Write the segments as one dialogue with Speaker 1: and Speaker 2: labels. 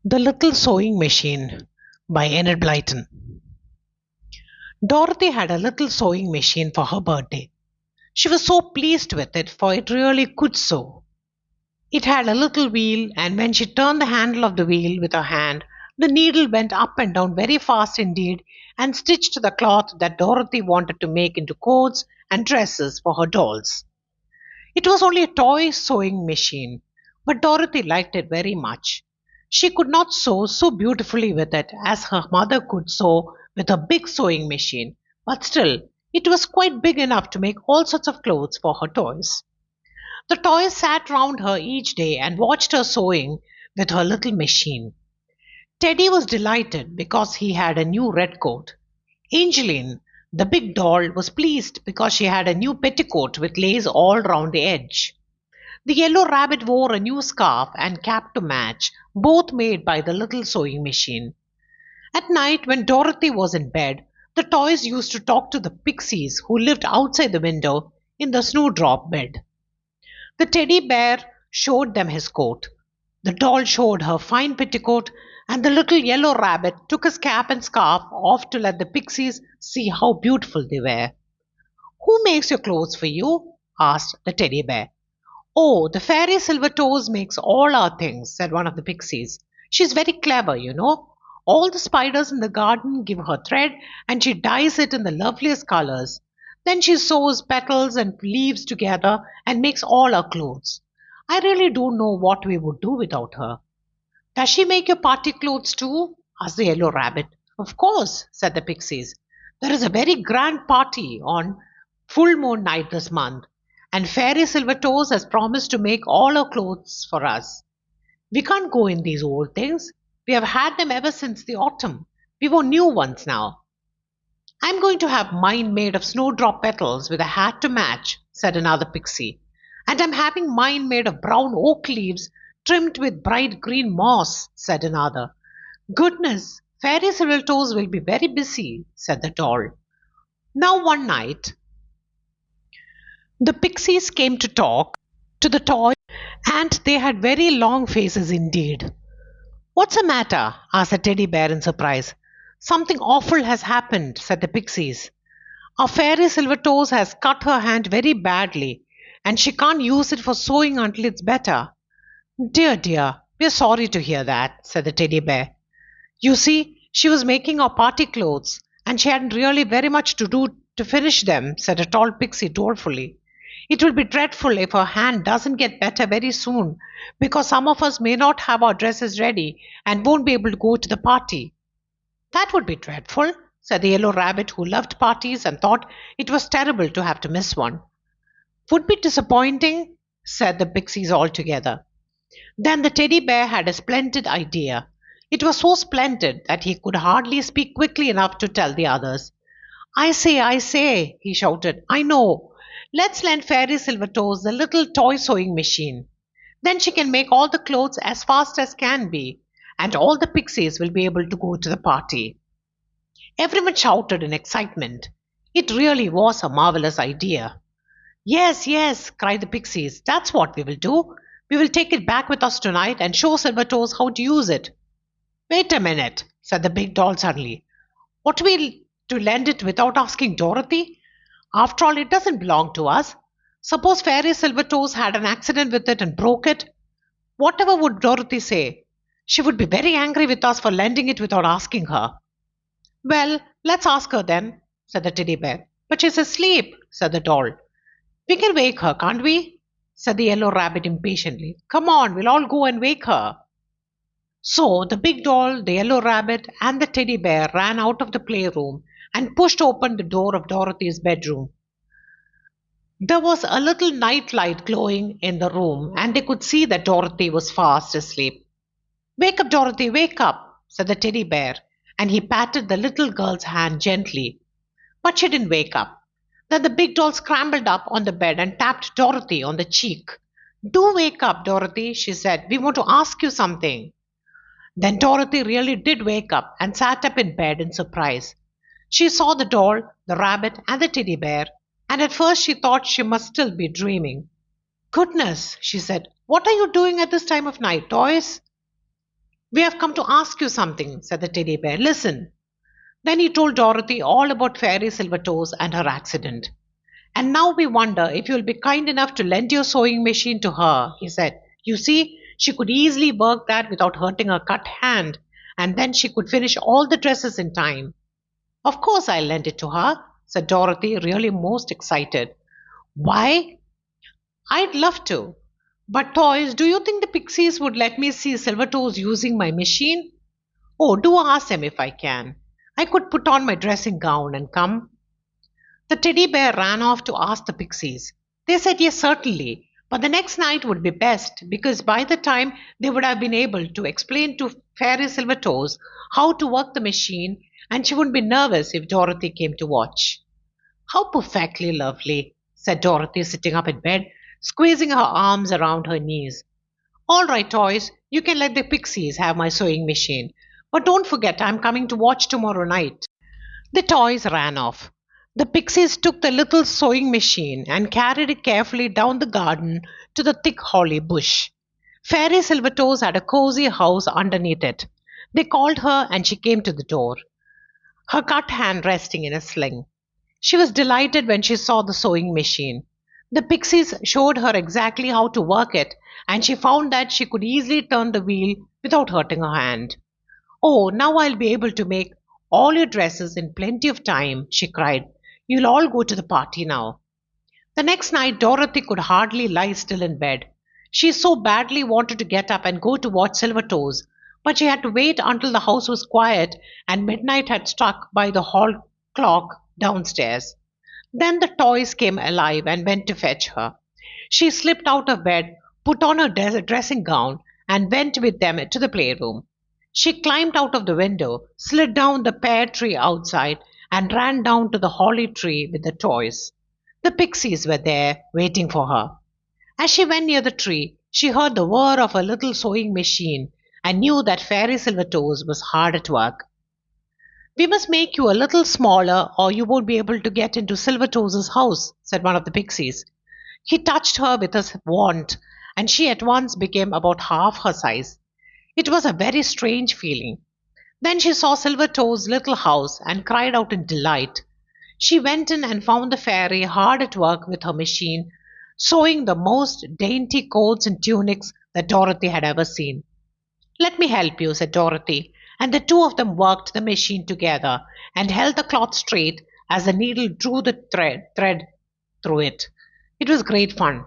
Speaker 1: The Little Sewing Machine by Enid Blyton. Dorothy had a little sewing machine for her birthday. She was so pleased with it, for it really could sew. It had a little wheel, and when she turned the handle of the wheel with her hand, the needle went up and down very fast indeed and stitched the cloth that Dorothy wanted to make into coats and dresses for her dolls. It was only a toy sewing machine, but Dorothy liked it very much. She could not sew so beautifully with it as her mother could sew with a big sewing machine, but still, it was quite big enough to make all sorts of clothes for her toys. The toys sat round her each day and watched her sewing with her little machine. Teddy was delighted because he had a new red coat. Angeline, the big doll, was pleased because she had a new petticoat with lace all round the edge. The yellow rabbit wore a new scarf and cap to match, both made by the little sewing machine. At night, when Dorothy was in bed, the toys used to talk to the pixies who lived outside the window in the snowdrop bed. The teddy bear showed them his coat. The doll showed her fine petticoat, and the little yellow rabbit took his cap and scarf off to let the pixies see how beautiful they were. Who makes your clothes for you? Asked the teddy bear. Oh, the fairy Silvertoes makes all our things, said one of the pixies. She's very clever, you know. All the spiders in the garden give her thread, and she dyes it in the loveliest colors. Then she sews petals and leaves together and makes all our clothes. I really don't know what we would do without her. Does she make your party clothes too? Asked the yellow rabbit. Of course, said the pixies. There is a very grand party on full moon night this month, and Fairy Silvertoes has promised to make all her clothes for us. We can't go in these old things. We have had them ever since the autumn. We want new ones now. I'm going to have mine made of snowdrop petals with a hat to match, said another pixie. And I'm having mine made of brown oak leaves trimmed with bright green moss, said another. Goodness, Fairy Silvertoes will be very busy, said the doll. Now one night, the pixies came to talk to the toy, and they had very long faces indeed. What's the matter? Asked the teddy bear in surprise. Something awful has happened, said the pixies. Our fairy Silvertoes has cut her hand very badly, and she can't use it for sewing until it's better. Dear, dear, we're sorry to hear that, said the teddy bear. You see, she was making our party clothes, and she hadn't really very much to do to finish them, said a tall pixie dolefully. It will be dreadful if her hand doesn't get better very soon, because some of us may not have our dresses ready and won't be able to go to the party. That would be dreadful, said the yellow rabbit, who loved parties and thought it was terrible to have to miss one. Would be disappointing, said the pixies all together. Then the teddy bear had a splendid idea. It was so splendid that he could hardly speak quickly enough to tell the others. I say, he shouted. I know. Let's lend Fairy Silvertoes the little toy sewing machine. Then she can make all the clothes as fast as can be, and all the pixies will be able to go to the party. Everyone shouted in excitement. It really was a marvelous idea. Yes, yes, cried the pixies. That's what we will do. We will take it back with us tonight and show Silvertoes how to use it. Wait a minute, said the big doll suddenly. What are we to lend it without asking Dorothy? After all, it doesn't belong to us. Suppose Fairy Silvertoes had an accident with it and broke it? Whatever would Dorothy say? She would be very angry with us for lending it without asking her. Well, let's ask her then, said the teddy bear. But she's asleep, said the doll. We can wake her, can't we? Said the yellow rabbit impatiently. Come on, we'll all go and wake her. So the big doll, the yellow rabbit, and the teddy bear ran out of the playroom and pushed open the door of Dorothy's bedroom. There was a little night light glowing in the room, and they could see that Dorothy was fast asleep. Wake up, Dorothy, wake up, said the teddy bear, and he patted the little girl's hand gently. But she didn't wake up. Then the big doll scrambled up on the bed and tapped Dorothy on the cheek. Do wake up, Dorothy, she said. We want to ask you something. Then Dorothy really did wake up and sat up in bed in surprise. She saw the doll, the rabbit, and the teddy bear, and at first she thought she must still be dreaming. Goodness, she said, what are you doing at this time of night, toys? We have come to ask you something, said the teddy bear. Listen. Then he told Dorothy all about Fairy Silvertoes and her accident. And now we wonder if you'll be kind enough to lend your sewing machine to her, he said. You see, she could easily work that without hurting her cut hand, and then she could finish all the dresses in time. Of course I'll lend it to her, said Dorothy, really most excited. Why? I'd love to. But toys, do you think the pixies would let me see Silvertoes using my machine? Oh, do ask them if I can. I could put on my dressing gown and come. The teddy bear ran off to ask the pixies. They said yes, certainly, but the next night would be best because by the time they would have been able to explain to Fairy Silvertoes how to work the machine, and she wouldn't be nervous if Dorothy came to watch. How perfectly lovely, said Dorothy, sitting up in bed, squeezing her arms around her knees. All right, toys, you can let the pixies have my sewing machine, but don't forget I'm coming to watch tomorrow night. The toys ran off. The pixies took the little sewing machine and carried it carefully down the garden to the thick holly bush. Fairy Silvertoes had a cozy house underneath it. They called her and she came to the door, her cut hand resting in a sling. She was delighted when she saw the sewing machine. The pixies showed her exactly how to work it, and she found that she could easily turn the wheel without hurting her hand. Oh, now I'll be able to make all your dresses in plenty of time, she cried. You'll all go to the party now. The next night, Dorothy could hardly lie still in bed. She so badly wanted to get up and go to watch Silvertoes, but she had to wait until the house was quiet and midnight had struck by the hall clock downstairs. Then the toys came alive and went to fetch her. She slipped out of bed, put on her dressing gown, and went with them to the playroom. She climbed out of the window, slid down the pear tree outside, and ran down to the holly tree with the toys. The pixies were there, waiting for her. As she went near the tree, she heard the whir of a little sewing machine and knew that Fairy Silvertoes was hard at work. We must make you a little smaller or you won't be able to get into Silvertoes' house, said one of the pixies. He touched her with his wand, and she at once became about half her size. It was a very strange feeling. Then she saw Silvertoes' little house and cried out in delight. She went in and found the fairy hard at work with her machine, sewing the most dainty coats and tunics that Dorothy had ever seen. Let me help you, said Dorothy, and the two of them worked the machine together and held the cloth straight as the needle drew the thread through it. It was great fun.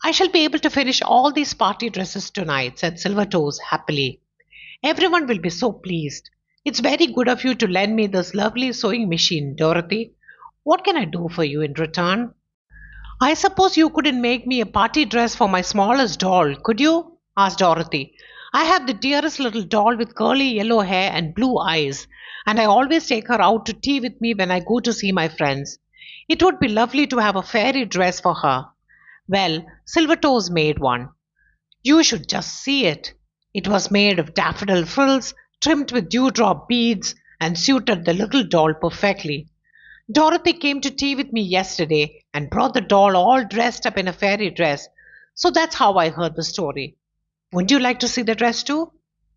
Speaker 1: I shall be able to finish all these party dresses tonight, said Silvertoes happily. Everyone will be so pleased. It's very good of you to lend me this lovely sewing machine, Dorothy. What can I do for you in return? I suppose you couldn't make me a party dress for my smallest doll, could you? Asked Dorothy. I have the dearest little doll with curly yellow hair and blue eyes, and I always take her out to tea with me when I go to see my friends. It would be lovely to have a fairy dress for her. Well, Silvertoes made one. You should just see it. It was made of daffodil frills, trimmed with dewdrop beads, and suited the little doll perfectly. Dorothy came to tea with me yesterday and brought the doll all dressed up in a fairy dress, so that's how I heard the story. Wouldn't you like to see the dress too?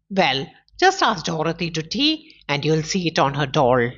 Speaker 1: Well, just ask Dorothy to tea and you'll see it on her doll.